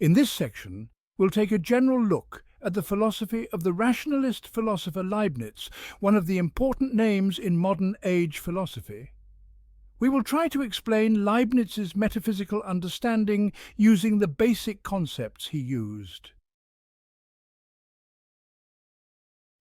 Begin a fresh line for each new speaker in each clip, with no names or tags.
In this section, we'll take a general look at the philosophy of the rationalist philosopher Leibniz, one of the important names in modern-age philosophy. We will try to explain Leibniz's metaphysical understanding using the basic concepts he used.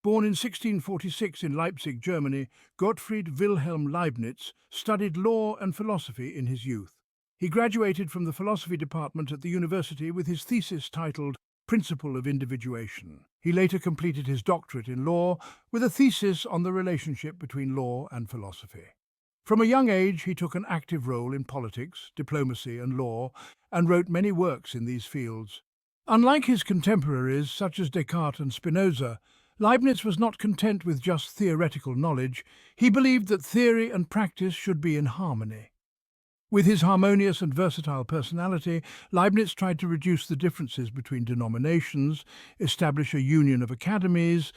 Born in 1646 in Leipzig, Germany, Gottfried Wilhelm Leibniz studied law and philosophy in his youth. He graduated from the philosophy department at the university with his thesis titled Principle of Individuation. He later completed his doctorate in law with a thesis on the relationship between law and philosophy. From a young age, he took an active role in politics, diplomacy, and law, and wrote many works in these fields. Unlike his contemporaries, such as Descartes and Spinoza, Leibniz was not content with just theoretical knowledge. He believed that theory and practice should be in harmony. With his harmonious and versatile personality, Leibniz tried to reduce the differences between denominations, establish a union of academies,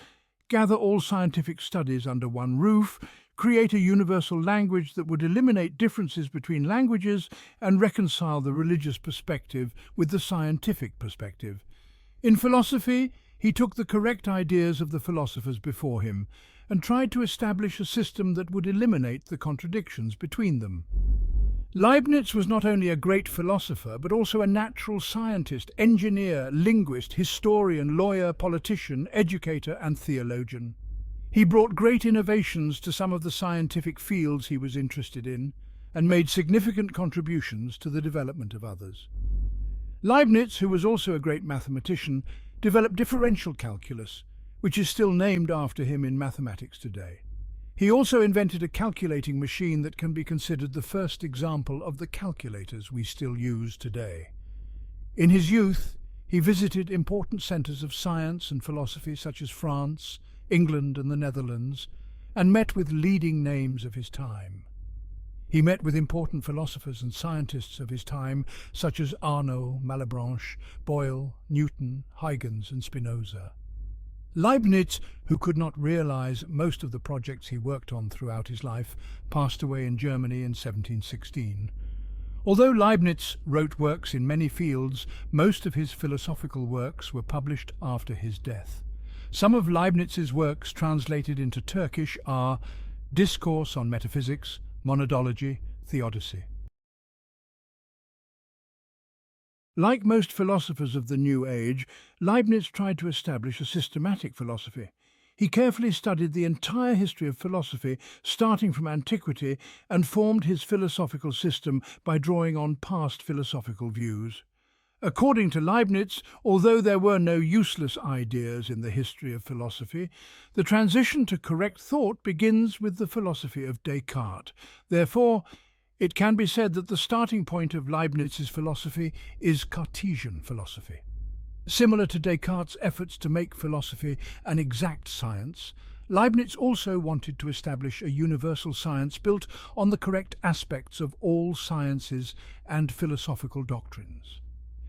gather all scientific studies under one roof, create a universal language that would eliminate differences between languages and reconcile the religious perspective with the scientific perspective. In philosophy, he took the correct ideas of the philosophers before him and tried to establish a system that would eliminate the contradictions between them. Leibniz was not only a great philosopher, but also a natural scientist, engineer, linguist, historian, lawyer, politician, educator, and theologian. He brought great innovations to some of the scientific fields he was interested in, and made significant contributions to the development of others. Leibniz, who was also a great mathematician, developed differential calculus, which is still named after him in mathematics today. He also invented a calculating machine that can be considered the first example of the calculators we still use today. In his youth, he visited important centres of science and philosophy such as France, England and the Netherlands, and met with leading names of his time. He met with important philosophers and scientists of his time such as Arnauld, Malebranche, Boyle, Newton, Huygens and Spinoza. Leibniz, who could not realize most of the projects he worked on throughout his life, passed away in Germany in 1716. Although Leibniz wrote works in many fields, most of his philosophical works were published after his death. Some of Leibniz's works translated into Turkish are Discourse on Metaphysics, Monadology, Theodicy. Like most philosophers of the New Age, Leibniz tried to establish a systematic philosophy. He carefully studied the entire history of philosophy, starting from antiquity, and formed his philosophical system by drawing on past philosophical views. According to Leibniz, although there were no useless ideas in the history of philosophy, the transition to correct thought begins with the philosophy of Descartes. Therefore, it can be said that the starting point of Leibniz's philosophy is Cartesian philosophy. Similar to Descartes' efforts to make philosophy an exact science, Leibniz also wanted to establish a universal science built on the correct aspects of all sciences and philosophical doctrines.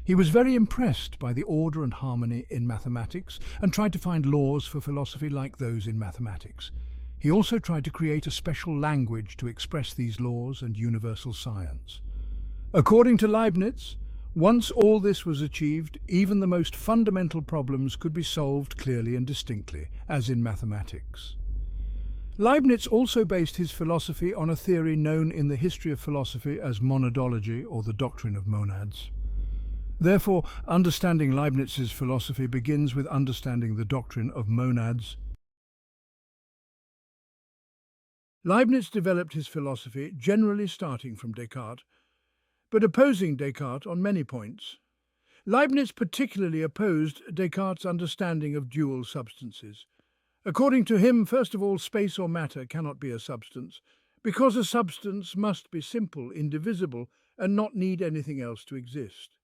He was very impressed by the order and harmony in mathematics and tried to find laws for philosophy like those in mathematics. He also tried to create a special language to express these laws and universal science. According to Leibniz, once all this was achieved, even the most fundamental problems could be solved clearly and distinctly, as in mathematics. Leibniz also based his philosophy on a theory known in the history of philosophy as monadology, or the doctrine of monads. Therefore, understanding Leibniz's philosophy begins with understanding the doctrine of monads. Leibniz developed his philosophy generally starting from Descartes, but opposing Descartes on many points. Leibniz particularly opposed Descartes' understanding of dual substances. According to him, first of all, space or matter cannot be a substance, because a substance must be simple, indivisible, and not need anything else to exist.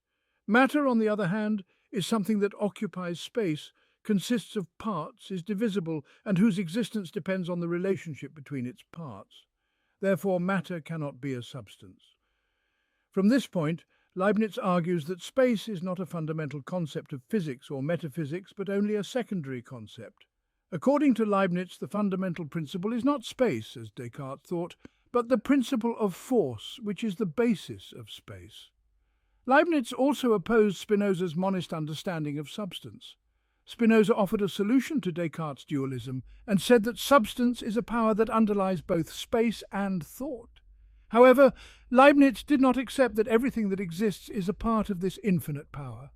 Matter, on the other hand, is something that occupies space, consists of parts, is divisible, and whose existence depends on the relationship between its parts. Therefore, matter cannot be a substance. From this point, Leibniz argues that space is not a fundamental concept of physics or metaphysics, but only a secondary concept. According to Leibniz, the fundamental principle is not space, as Descartes thought, but the principle of force, which is the basis of space. Leibniz also opposed Spinoza's monist understanding of substance. Spinoza offered a solution to Descartes' dualism and said that substance is a power that underlies both space and thought. However, Leibniz did not accept that everything that exists is a part of this infinite power.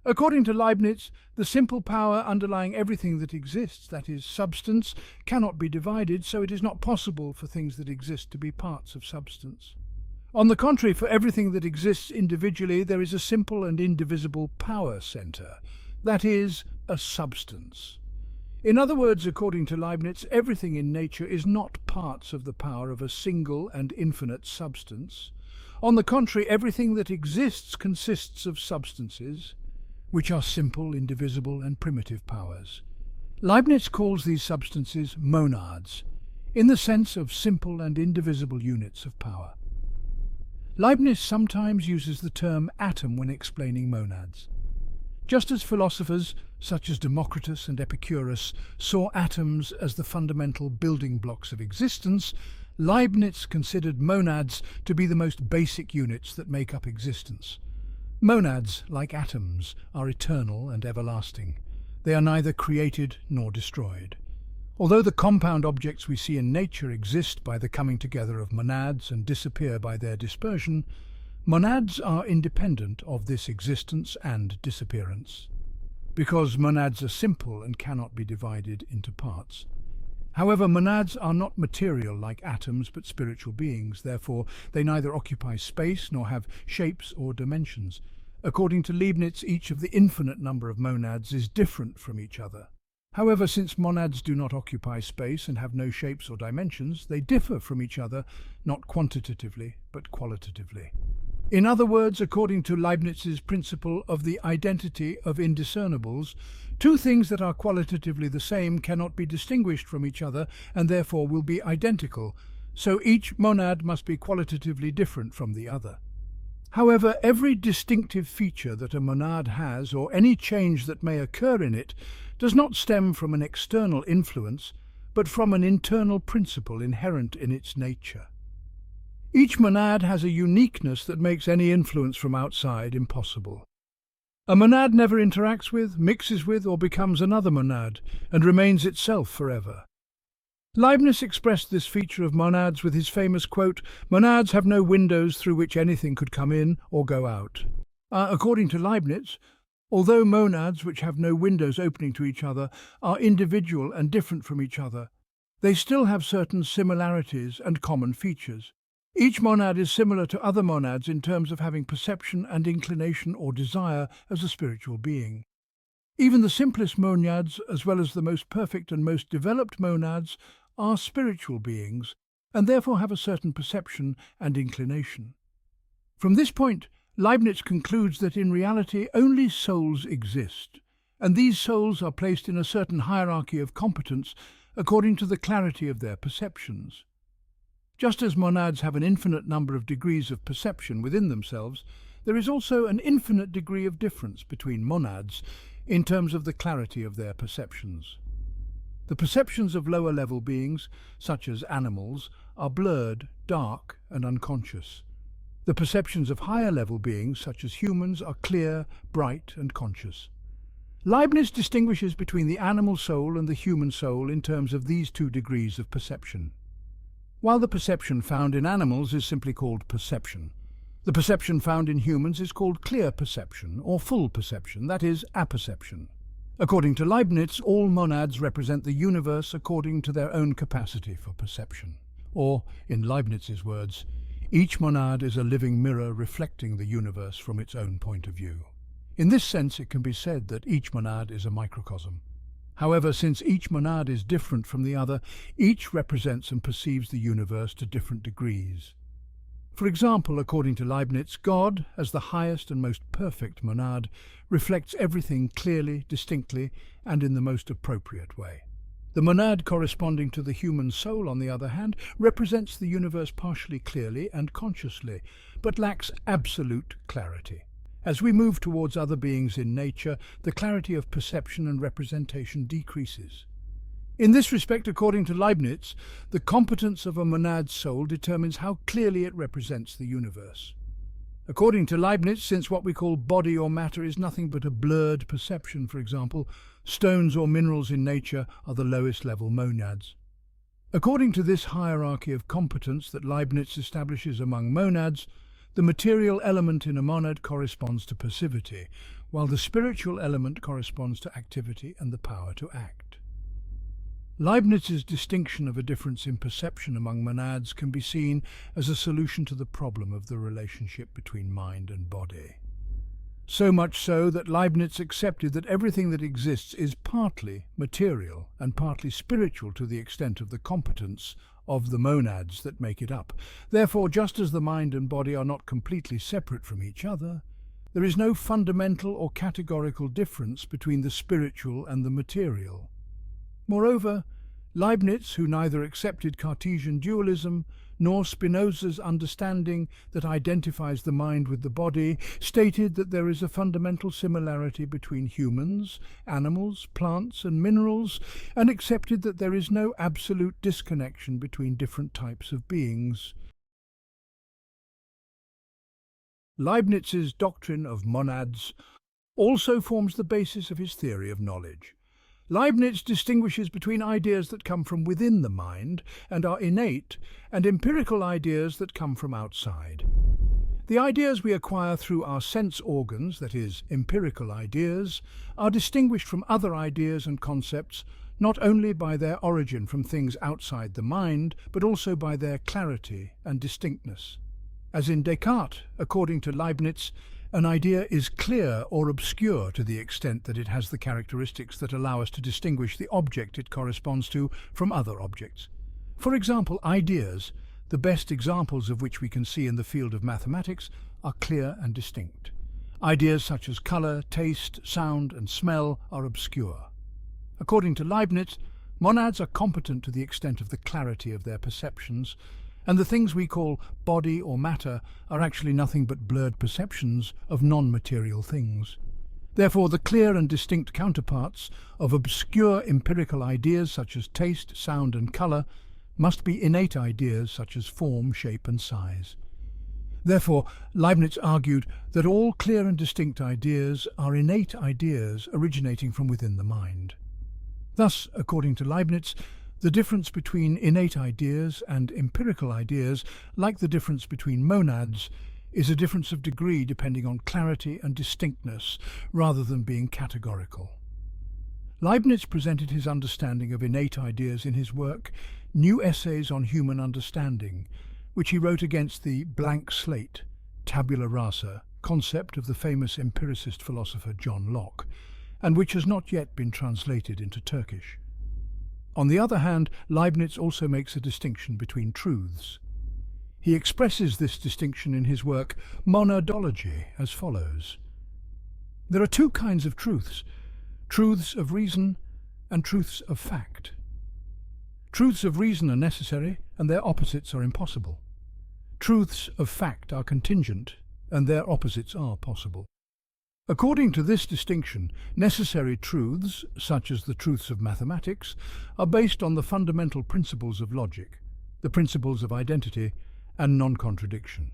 According to Leibniz, the simple power underlying everything that exists, that is, substance, cannot be divided, so it is not possible for things that exist to be parts of substance. On the contrary, for everything that exists individually, there is a simple and indivisible power centre, that is, a substance. In other words, according to Leibniz, everything in nature is not parts of the power of a single and infinite substance. On the contrary, everything that exists consists of substances, which are simple, indivisible, and primitive powers. Leibniz calls these substances monads, in the sense of simple and indivisible units of power. Leibniz sometimes uses the term atom when explaining monads. Just as philosophers, such as Democritus and Epicurus, saw atoms as the fundamental building blocks of existence, Leibniz considered monads to be the most basic units that make up existence. Monads, like atoms, are eternal and everlasting. They are neither created nor destroyed. Although the compound objects we see in nature exist by the coming together of monads and disappear by their dispersion, monads are independent of this existence and disappearance, because monads are simple and cannot be divided into parts. However, monads are not material like atoms, but spiritual beings. Therefore, they neither occupy space nor have shapes or dimensions. According to Leibniz, each of the infinite number of monads is different from each other. However, since monads do not occupy space and have no shapes or dimensions, they differ from each other, not quantitatively, but qualitatively. In other words, according to Leibniz's principle of the identity of indiscernibles, two things that are qualitatively the same cannot be distinguished from each other and therefore will be identical, so each monad must be qualitatively different from the other. However, every distinctive feature that a monad has, or any change that may occur in it, does not stem from an external influence, but from an internal principle inherent in its nature. Each monad has a uniqueness that makes any influence from outside impossible. A monad never interacts with, mixes with, or becomes another monad, and remains itself forever. Leibniz expressed this feature of monads with his famous quote, "Monads have no windows through which anything could come in or go out." According to Leibniz, although monads which have no windows opening to each other are individual and different from each other, they still have certain similarities and common features. Each monad is similar to other monads in terms of having perception and inclination or desire as a spiritual being. Even the simplest monads, as well as the most perfect and most developed monads, are spiritual beings, and therefore have a certain perception and inclination. From this point, Leibniz concludes that in reality only souls exist, and these souls are placed in a certain hierarchy of competence according to the clarity of their perceptions. Just as monads have an infinite number of degrees of perception within themselves, there is also an infinite degree of difference between monads in terms of the clarity of their perceptions. The perceptions of lower-level beings, such as animals, are blurred, dark, and unconscious. The perceptions of higher-level beings, such as humans, are clear, bright, and conscious. Leibniz distinguishes between the animal soul and the human soul in terms of these two degrees of perception. While the perception found in animals is simply called perception, the perception found in humans is called clear perception or full perception, that is, apperception. According to Leibniz, all monads represent the universe according to their own capacity for perception. Or, in Leibniz's words, each monad is a living mirror reflecting the universe from its own point of view. In this sense, it can be said that each monad is a microcosm. However, since each monad is different from the other, each represents and perceives the universe to different degrees. For example, according to Leibniz, God, as the highest and most perfect monad, reflects everything clearly, distinctly, and in the most appropriate way. The monad corresponding to the human soul, on the other hand, represents the universe partially clearly and consciously, but lacks absolute clarity. As we move towards other beings in nature, the clarity of perception and representation decreases. In this respect, according to Leibniz, the competence of a monad's soul determines how clearly it represents the universe. According to Leibniz, since what we call body or matter is nothing but a blurred perception, for example, stones or minerals in nature are the lowest level monads. According to this hierarchy of competence that Leibniz establishes among monads, the material element in a monad corresponds to passivity, while the spiritual element corresponds to activity and the power to act. Leibniz's distinction of a difference in perception among monads can be seen as a solution to the problem of the relationship between mind and body. So much so that Leibniz accepted that everything that exists is partly material and partly spiritual to the extent of the competence of the monads that make it up. Therefore, just as the mind and body are not completely separate from each other, there is no fundamental or categorical difference between the spiritual and the material. Moreover, Leibniz, who neither accepted Cartesian dualism nor Spinoza's understanding that identifies the mind with the body, stated that there is a fundamental similarity between humans, animals, plants and minerals, and accepted that there is no absolute disconnection between different types of beings. Leibniz's doctrine of monads also forms the basis of his theory of knowledge. Leibniz distinguishes between ideas that come from within the mind and are innate, and empirical ideas that come from outside. The ideas we acquire through our sense organs, that is, empirical ideas, are distinguished from other ideas and concepts not only by their origin from things outside the mind, but also by their clarity and distinctness. As in Descartes, according to Leibniz, an idea is clear or obscure to the extent that it has the characteristics that allow us to distinguish the object it corresponds to from other objects. For example, ideas, the best examples of which we can see in the field of mathematics, are clear and distinct. Ideas such as colour, taste, sound and smell are obscure. According to Leibniz, monads are competent to the extent of the clarity of their perceptions, and the things we call body or matter are actually nothing but blurred perceptions of non-material things. Therefore, the clear and distinct counterparts of obscure empirical ideas such as taste, sound and colour must be innate ideas such as form, shape and size. Therefore, Leibniz argued that all clear and distinct ideas are innate ideas originating from within the mind. Thus, according to Leibniz, the difference between innate ideas and empirical ideas, like the difference between monads, is a difference of degree depending on clarity and distinctness, rather than being categorical. Leibniz presented his understanding of innate ideas in his work, New Essays on Human Understanding, which he wrote against the blank slate, tabula rasa, concept of the famous empiricist philosopher John Locke, and which has not yet been translated into Turkish. On the other hand, Leibniz also makes a distinction between truths. He expresses this distinction in his work Monadology as follows. There are two kinds of truths, truths of reason and truths of fact. Truths of reason are necessary and their opposites are impossible. Truths of fact are contingent and their opposites are possible. According to this distinction, necessary truths, such as the truths of mathematics, are based on the fundamental principles of logic, the principles of identity and non-contradiction.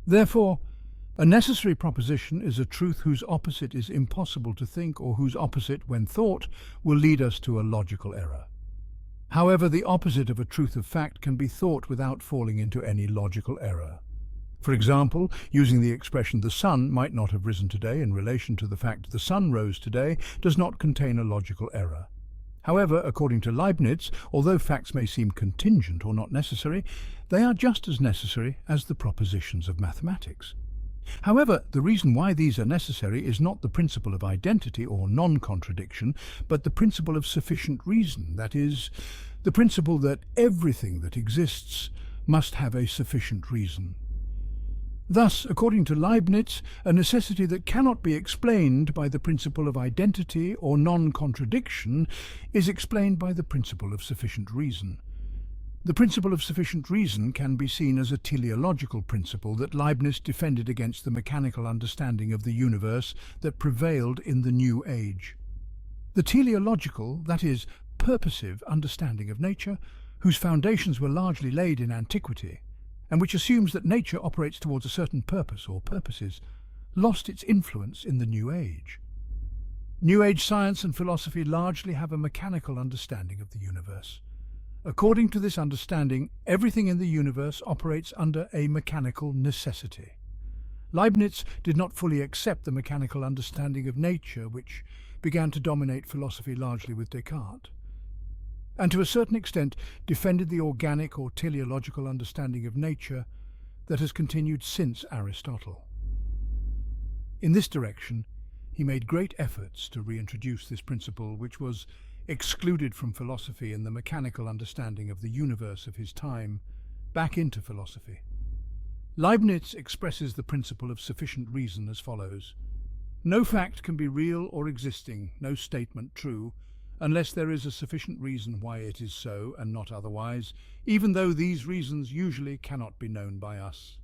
Therefore, a necessary proposition is a truth whose opposite is impossible to think or whose opposite, when thought, will lead us to a logical error. However, the opposite of a truth of fact can be thought without falling into any logical error. For example, using the expression "the sun might not have risen today" in relation to the fact "the sun rose today" does not contain a logical error. However, according to Leibniz, although facts may seem contingent or not necessary, they are just as necessary as the propositions of mathematics. However, the reason why these are necessary is not the principle of identity or non-contradiction, but the principle of sufficient reason, that is, the principle that everything that exists must have a sufficient reason. Thus, according to Leibniz, a necessity that cannot be explained by the principle of identity or non-contradiction is explained by the principle of sufficient reason. The principle of sufficient reason can be seen as a teleological principle that Leibniz defended against the mechanical understanding of the universe that prevailed in the New Age. The teleological, that is, purposive understanding of nature, whose foundations were largely laid in antiquity, and which assumes that nature operates towards a certain purpose or purposes, lost its influence in the New Age. New Age science and philosophy largely have a mechanical understanding of the universe. According to this understanding, everything in the universe operates under a mechanical necessity. Leibniz did not fully accept the mechanical understanding of nature, which began to dominate philosophy largely with Descartes, and to a certain extent defended the organic or teleological understanding of nature that has continued since Aristotle. In this direction, he made great efforts to reintroduce this principle, which was excluded from philosophy in the mechanical understanding of the universe of his time, back into philosophy. Leibniz expresses the principle of sufficient reason as follows: no fact can be real or existing, no statement true, unless there is a sufficient reason why it is so and not otherwise, even though these reasons usually cannot be known by us.